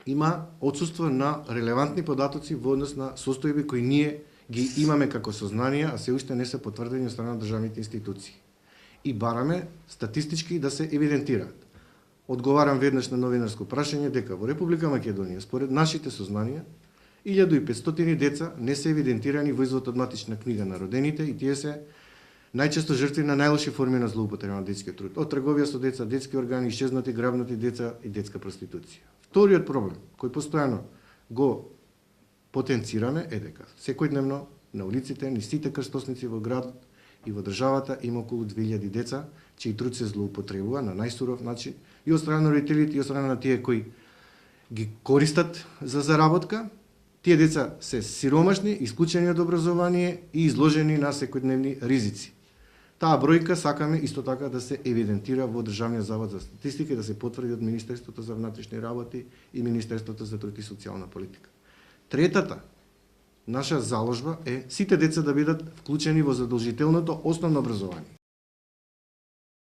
има отсуство на релевантни податоци во однос на состојби кои ние ги имаме како сознанија, а се уште не се потврдени од страна на државните институции. И бараме статистички да се евидентираат. Одговарам веднаш на новинарско прашање дека во Република Македонија, според нашите сознанија, 1500 деца не се евидентирани во извод од матична книга на родените и тие се најчесто жртви на најлоши форми на злоупотреба на детскиот труд, од трговија со деца, детски органи, исчезнати, грабнати деца и детска проституција. Вториот проблем, кој постојано го потенцираме, е дека секојдневно на улиците, ни сите крстосници во градот и во државата има околу 2000 деца, чиј труд се злоупотребува на најсуров начин и од страна на родителите и од страна на тие кои ги користат за заработка. Тие деца се сиромашни, исклучени од образование и изложени на секојдневни ризици. Таа бројка сакаме исто така да се евидентира во Државниот завод за статистика и да се потврди од Министерството за внатрешни работи и Министерството за труд и социјална политика. Третата наша заложба е сите деца да бидат вклучени во задолжителното основно образование.